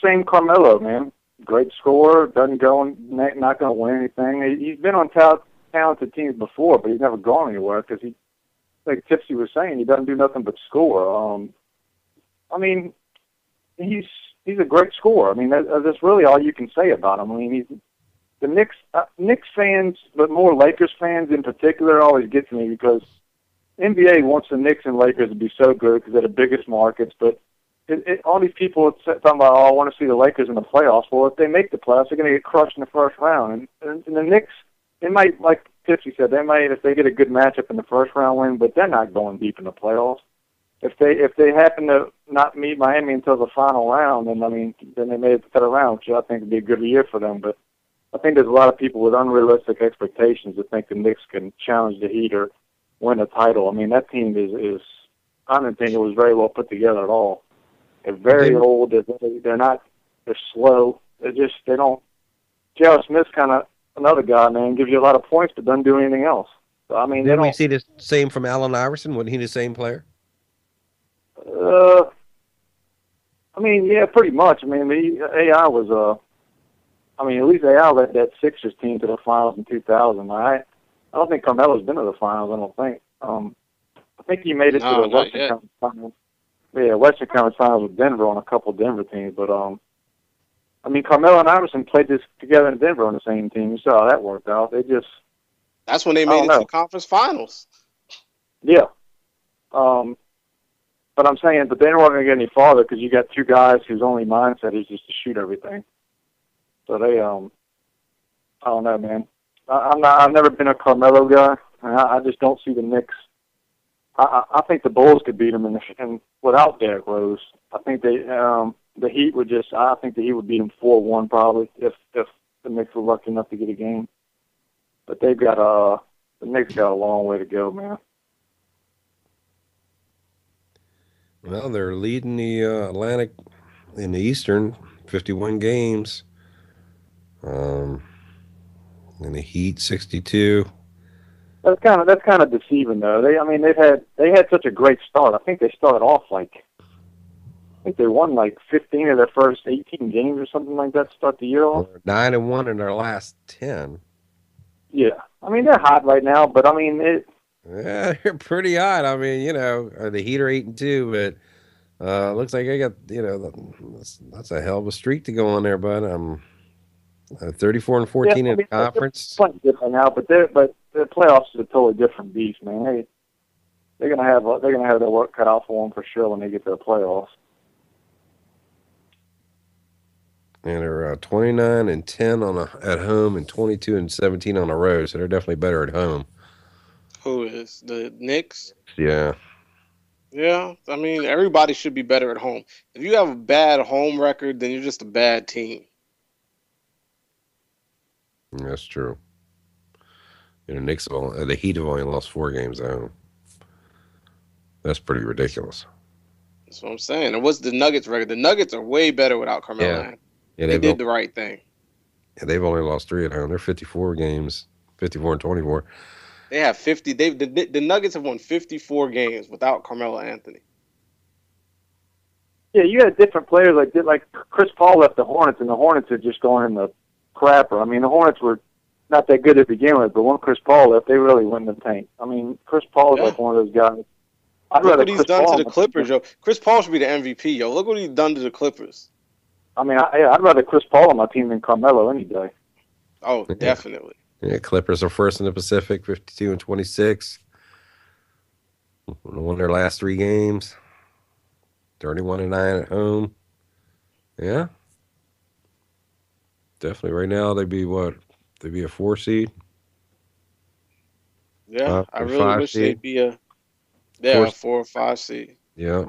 same Carmelo, man. Great scorer, not going to win anything. He's been on talented teams before, but he's never gone anywhere because he, like Tipsy was saying, he doesn't do nothing but score. I mean, he's a great scorer. I mean, that's really all you can say about him. I mean, the Knicks fans, but more Lakers fans in particular, always get to me because NBA wants the Knicks and Lakers to be so good because they're the biggest markets. But all these people are talking about, oh, I want to see the Lakers in the playoffs. Well, if they make the playoffs, they're going to get crushed in the first round. And the Knicks, they might, like Tipsy said, they might, if they get a good matchup in the first round, win, but they're not going deep in the playoffs. If they happen to not meet Miami until the final round, then they made it to the round, which I think would be a good year for them. But I think there's a lot of people with unrealistic expectations that think the Knicks can challenge the Heat or win a title. I mean, that team is I don't think it was very well put together at all. They're very old. They're slow. They don't. J.R. Smith's kind of another guy, man, gives you a lot of points but doesn't do anything else. So, I mean, Didn't we see the same from Allen Iverson? Wasn't he the same player? I mean, yeah, pretty much. I mean, AI was at least AI led that Sixers team to the finals in 2000. I don't think Carmelo's been to the finals. I don't think. I think he made it to the Western Conference Finals. Yeah, Western Conference Finals with Denver on a couple of Denver teams. But I mean, Carmelo and Iverson played this together in Denver on the same team. You saw how that worked out. That's when they made it to the conference finals. Yeah. But I'm saying, but they weren't going to get any farther because you got two guys whose only mindset is just to shoot everything. So they, I don't know, man. I've never been a Carmelo guy, and I just don't see the Knicks. I think the Bulls could beat them and without Derrick Rose. I think the Heat would I think the Heat would beat them 4-1 probably if the Knicks were lucky enough to get a game. But the Knicks got a long way to go, man. Well, they're leading the Atlantic in the Eastern, 51 games. And the Heat, 62. That's kind of deceiving though. They had such a great start. I think they started off I think they won 15 of their first 18 games or something like that to start the year off. 9-1 in their last 10. Yeah, I mean they're hot right now, but I mean yeah, they're pretty hot. I mean, you know, the Heat are 8-2, but looks like I got, you know, that's a hell of a streak to go on there, bud. 34-14 in the conference. They're playing different now, but the playoffs is a totally different beast, man. They're gonna have their work cut out for them for sure when they get to the playoffs. And they're 29-10 at home and 22-17 on the road. So they're definitely better at home. Who is the Knicks? Yeah. Yeah, I mean, everybody should be better at home. If you have a bad home record, then you're just a bad team. That's true. The Knicks the Heat have only lost 4 games at home. That's pretty ridiculous. That's what I'm saying. And what's the Nuggets record? The Nuggets are way better without Carmelo Anthony. Yeah, they did the right thing. Yeah, they've only lost 3 at home. They're 54 games, 54-24. They have 50. The Nuggets have won 54 games without Carmelo Anthony. Yeah, you had different players like Chris Paul left the Hornets, and the Hornets are just going in the crapper. I mean, the Hornets were not that good to begin with, but when Chris Paul left, they really went in the tank. I mean, Chris Paul is like one of those guys. Look what he's done to the Clippers, yo. Chris Paul should be the MVP, yo. Look what he's done to the Clippers. I mean, I'd rather Chris Paul on my team than Carmelo any day. Oh, definitely. Yeah, Clippers are first in the Pacific, 52-26. Won their last 3 games. 31-9 at home. Yeah. Definitely right now they'd be what? They'd be a 4 seed. Yeah, I really wish they'd be a 4 or 5 seed. Yeah.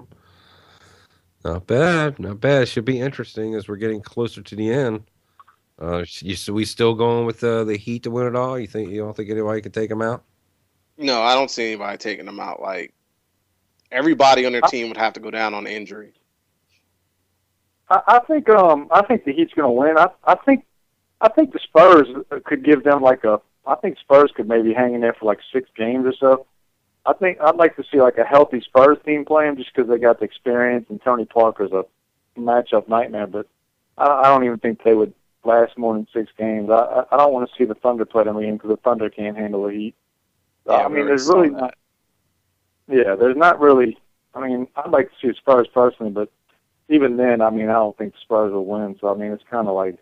Not bad. Not bad. Should be interesting as we're getting closer to the end. We still going with the Heat to win it all? You don't think anybody could take them out? No, I don't see anybody taking them out. Like, everybody on their team would have to go down on injury. I think the Heat's going to win. I think the Spurs could give them I think Spurs could maybe hang in there for 6 games or so. I think I'd like to see a healthy Spurs team playing just because they got the experience, and Tony Parker's a matchup nightmare. But I don't even think they would last more than 6 games. I don't want to see the Thunder play them again because the Thunder can't handle the Heat. Yeah, I mean, there's really not. Yeah, there's not really. I mean, I'd like to see the Spurs personally, but even then, I mean, I don't think the Spurs will win. So I mean, it's kind of it's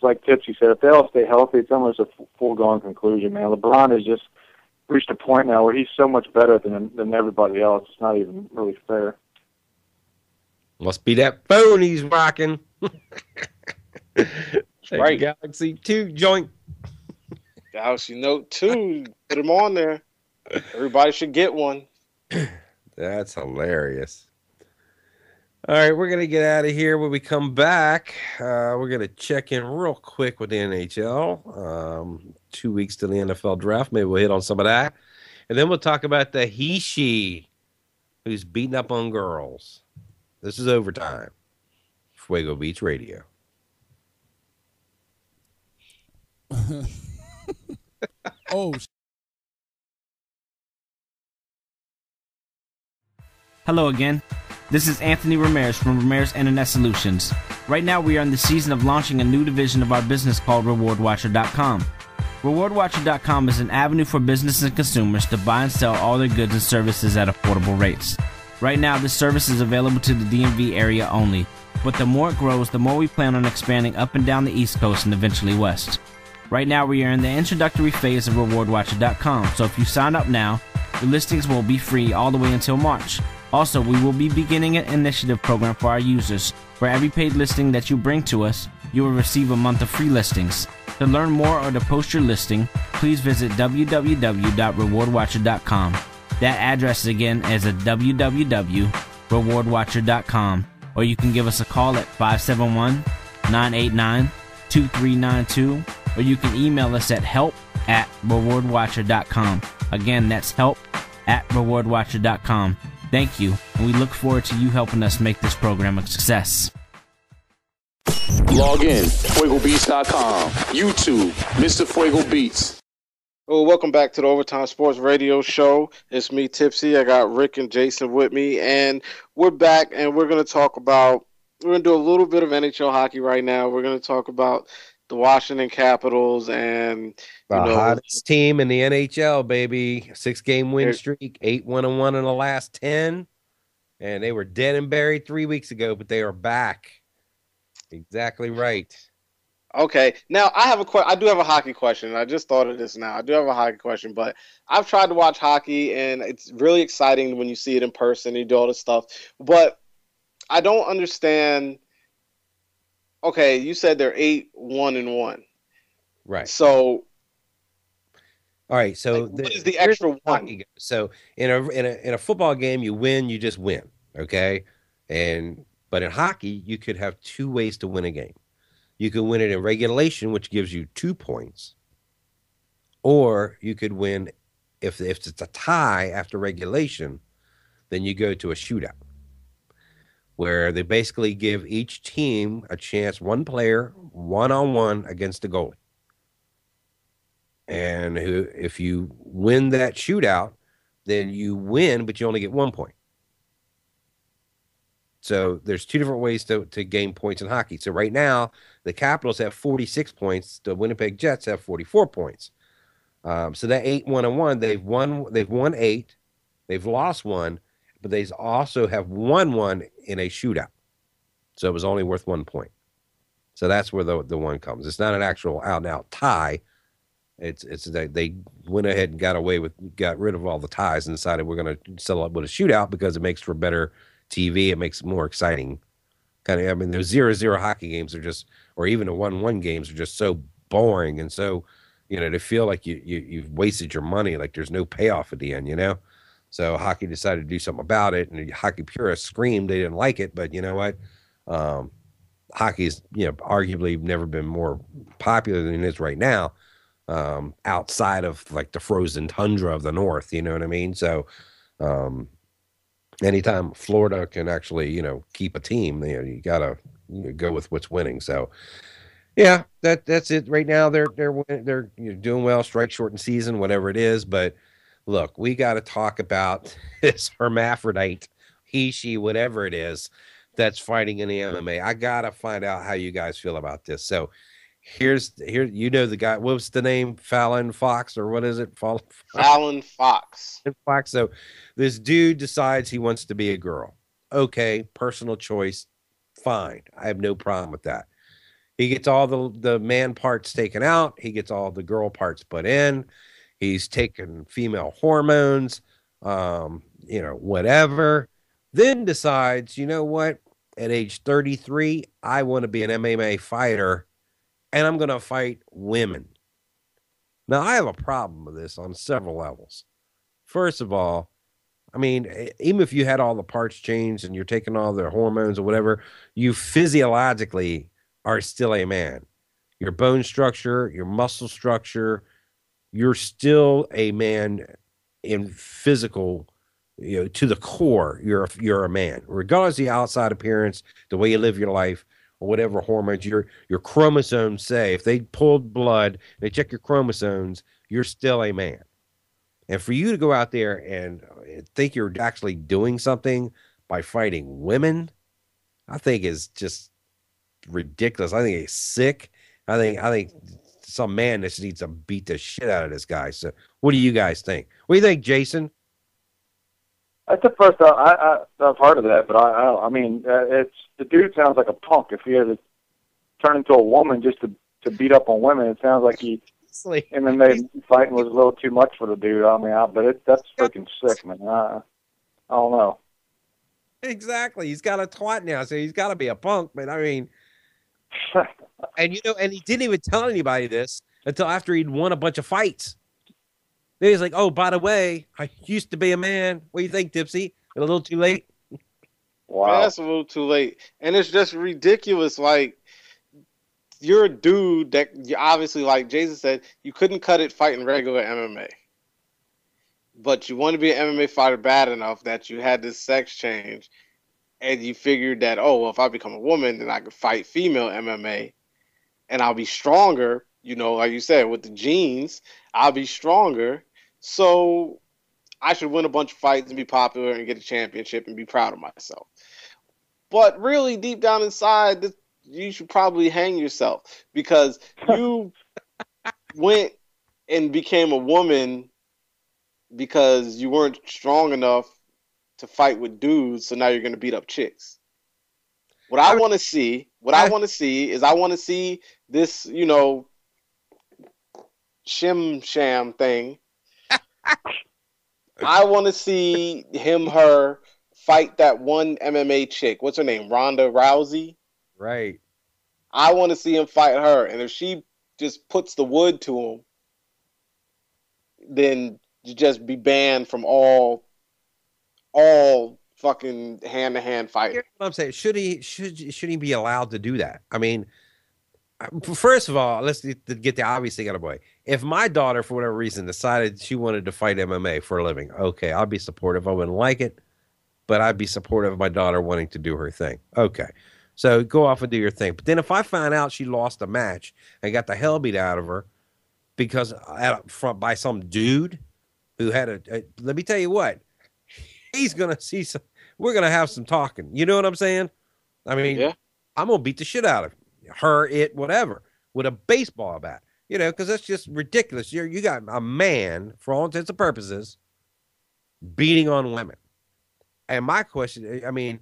like Tipsy said, if they all stay healthy, it's almost a foregone conclusion, man. LeBron has just reached a point now where he's so much better than everybody else. It's not even really fair. Must be that phone he's rocking. Right. Galaxy 2 joint. Galaxy Note 2. Put them on there. Everybody should get one. That's hilarious. All right, we're going to get out of here. When we come back, we're going to check in real quick with the NHL. 2 weeks to the NFL draft. Maybe we'll hit on some of that. And then we'll talk about the he-she who's beating up on girls. This is Overtime. Fuego Beach Radio. Hello again. This is Anthony Ramirez from Ramirez Internet Solutions. Right now we are in the season of launching a new division of our business called RewardWatcher.com. RewardWatcher.com is an avenue for businesses and consumers to buy and sell all their goods and services at affordable rates. Right now this service is available to the DMV area only, but the more it grows, the more we plan on expanding up and down the East Coast and eventually west. Right now we are in the introductory phase of RewardWatcher.com, so if you sign up now, your listings will be free all the way until March. Also, we will be beginning an initiative program for our users. For every paid listing that you bring to us, you will receive a month of free listings. To learn more or to post your listing, please visit www.rewardwatcher.com. That address again is at www.rewardwatcher.com, or you can give us a call at 571-989-2392, or you can email us at help@rewardwatcher.com. Again, that's help@rewardwatcher.com. Thank you, and we look forward to you helping us make this program a success. Log in, FuegoBeats.com, YouTube, Mr. Fuego Beats. Well, welcome back to the Overtime Sports Radio Show. It's me, Tipsy. I got Rick and Jaeson with me, and we're back, and we're going to do a little bit of NHL hockey right now. We're going to talk about the Washington Capitals and the hottest team in the NHL, baby. 6-game win streak, 8-1-1 in the last 10. And they were dead and buried 3 weeks ago, but they are back. Exactly right. Okay. Now, I do have a hockey question. I just thought of this now. I do have a hockey question, but I've tried to watch hockey, and it's really exciting when you see it in person. You do all this stuff. But I don't understand. okay, you said they're 8-1-1. Right. So, all right. So like, what is the extra one? So in a football game, you win, you just win. Okay. But in hockey, you could have two ways to win a game. You could win it in regulation, which gives you 2 points, or you could win if it's a tie after regulation, then you go to a shootout, where they basically give each team a chance, one player, one-on-one against the goalie. And if you win that shootout, then you win, but you only get 1 point. So there's two different ways to gain points in hockey. So right now, the Capitals have 46 points. The Winnipeg Jets have 44 points. So that 8-1-1, they've won 8, they've lost 1, but they also have won 1 in a shootout. So it was only worth 1 point. So that's where the one comes. It's not an actual out-and-out tie. It's that they went ahead and got rid of all the ties and decided we're going to settle up with a shootout because it makes for better TV. It makes it more exciting. I mean, those 0-0 hockey games are just, or even the 1-1 games are just so boring and so, they feel like you've wasted your money. Like there's no payoff at the end, So hockey decided to do something about it, and the hockey purists screamed they didn't like it. But you know what? Hockey's arguably never been more popular than it is right now. Outside of like the frozen tundra of the North, you know what I mean? So, anytime Florida can actually, keep a team, you gotta go with what's winning. So, yeah, that's it. Right now, they're doing well. Strike shortened season, whatever it is. But look, we got to talk about this hermaphrodite, he, she, whatever it is, that's fighting in the MMA. I gotta find out how you guys feel about this. So. Here, the guy. What was the name? Fallon Fox, or what is it? Fallon Fox. Fox. So, this dude decides he wants to be a girl. Okay, personal choice. Fine, I have no problem with that. He gets all the man parts taken out. He gets all the girl parts put in. He's taken female hormones. Whatever. Then decides, you know what? At age 33, I want to be an MMA fighter. And I'm going to fight women. Now, I have a problem with this on several levels. First of all, I mean, even if you had all the parts changed and you're taking all their hormones or whatever, you physiologically are still a man. Your bone structure, your muscle structure, you're still a man in physical, to the core. You're a man, regardless of the outside appearance, the way you live your life, or whatever hormones your chromosomes say. If they pulled blood, they check your chromosomes, you're still a man. And for you to go out there and think you're actually doing something by fighting women, I think is just ridiculous. I think he's sick. I think some man just needs to beat the shit out of this guy. So what do you guys think? What do you think, Jaeson? That's the first I've heard of that, but I mean, the dude sounds like a punk. If he had to turn into a woman just to beat up on women, it sounds like MMA fighting was a little too much for the dude. I mean, that's freaking sick, man. I don't know. Exactly. He's got a twat now, so he's got to be a punk. But I mean, and he didn't even tell anybody this until after he'd won a bunch of fights. Then he's like, oh, by the way, I used to be a man. What do you think, Tipsy? A little too late? Wow. That's a little too late. And it's just ridiculous. Like, you're a dude that you obviously, like Jaeson said, you couldn't cut it fighting regular MMA. But you want to be an MMA fighter bad enough that you had this sex change. And you figured that, oh, well, if I become a woman, then I could fight female MMA. And I'll be stronger. Like you said, with the genes, I'll be stronger. So I should win a bunch of fights and be popular and get a championship and be proud of myself. But really, deep down inside, you should probably hang yourself because you went and became a woman because you weren't strong enough to fight with dudes. So now you're going to beat up chicks. What I want to see is I want to see this, shim sham thing. I want to see her fight that one MMA chick. What's her name? Ronda Rousey? Right. I want to see him fight her, and if she just puts the wood to him, then you just be banned from all fucking hand-to-hand fighting. Here's what I'm saying. Should he be allowed to do that? I mean, first of all, let's get the obvious thing out of the way. If my daughter, for whatever reason, decided she wanted to fight MMA for a living, okay, I'll be supportive. I wouldn't like it, but I'd be supportive of my daughter wanting to do her thing. Okay, so go off and do your thing. But then if I find out she lost a match and got the hell beat out of her because by some dude who had let me tell you what, he's gonna see some. We're gonna have some talking. You know what I'm saying? I mean, yeah. I'm gonna beat the shit out of her, whatever, with a baseball bat. You know, because that's just ridiculous. You got a man, for all intents and purposes, beating on women. And my question, I mean,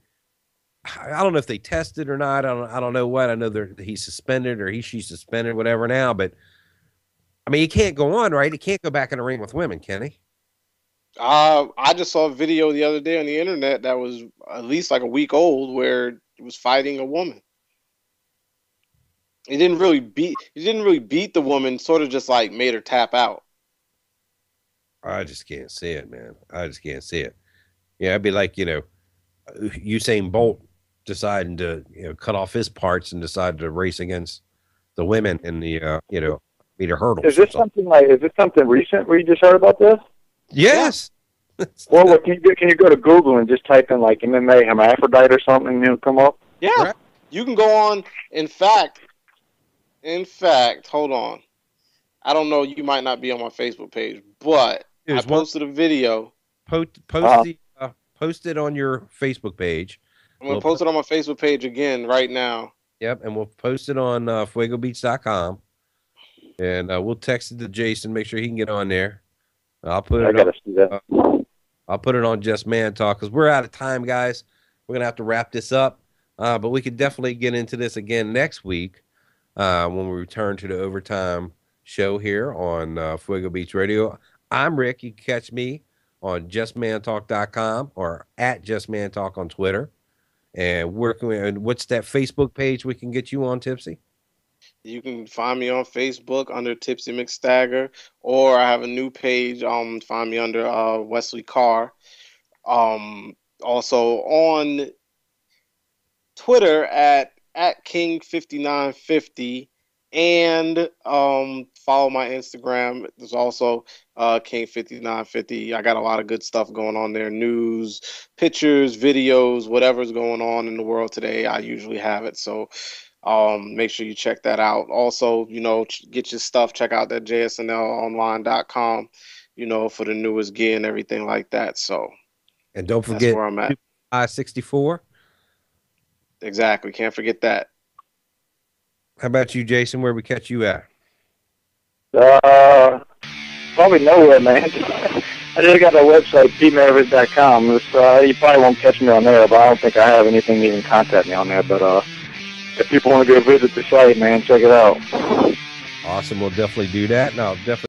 I don't know if they tested or not. I don't know what. I know he's suspended or she's suspended, whatever now. But I mean, he can't go on, right? He can't go back in the ring with women, can he? I just saw a video the other day on the internet that was at least like a week old where it was fighting a woman. He didn't really beat the woman, sort of just like made her tap out. I just can't see it, man. I just can't see it. Yeah, it'd be like, you know, Usain Bolt deciding to, you know, cut off his parts and decide to race against the women in the, you know, meter hurdles. Is this something recent where you just heard about this? Yes. Yeah. Well, can you go to Google and just type in like MMA hermaphrodite or something and it'll come up? Yeah. Right. You can go on. In fact, hold on. I don't know. You might not be on my Facebook page, but I posted a video. Post it on your Facebook page. I'm going to post it on my Facebook page again right now. Yep, and we'll post it on fuegobeats.com. And we'll text it to Jaeson, make sure he can get on there. I'll put it on Just Man Talk because we're out of time, guys. We're going to have to wrap this up. But we could definitely get into this again next week. When we return to the overtime show here on Fuego Beats Radio. I'm Rick. You can catch me on justmantalk.com or at justmantalk on Twitter. And what's that Facebook page we can get you on, Tipsy? You can find me on Facebook under Tipsy McStagger, or I have a new page. Find me under Wesley Carr. Also on Twitter at King5950, and follow my Instagram. There's also King5950. I got a lot of good stuff going on there. News, pictures, videos, whatever's going on in the world today, I usually have it. So make sure you check that out. Also, you know, get your stuff. Check out that jsnlonline.com, you know, for the newest gear and everything like that. So, and don't forget where I'm at. I-64. Exactly. Can't forget that. How about you, Jaeson? Where we catch you at? Probably nowhere, man. I just got a website, PeteMaravich.com. You probably won't catch me on there, but I don't think I have anything to even contact me on there. But if people want to go visit the site, man, check it out. Awesome. We'll definitely do that. No, definitely.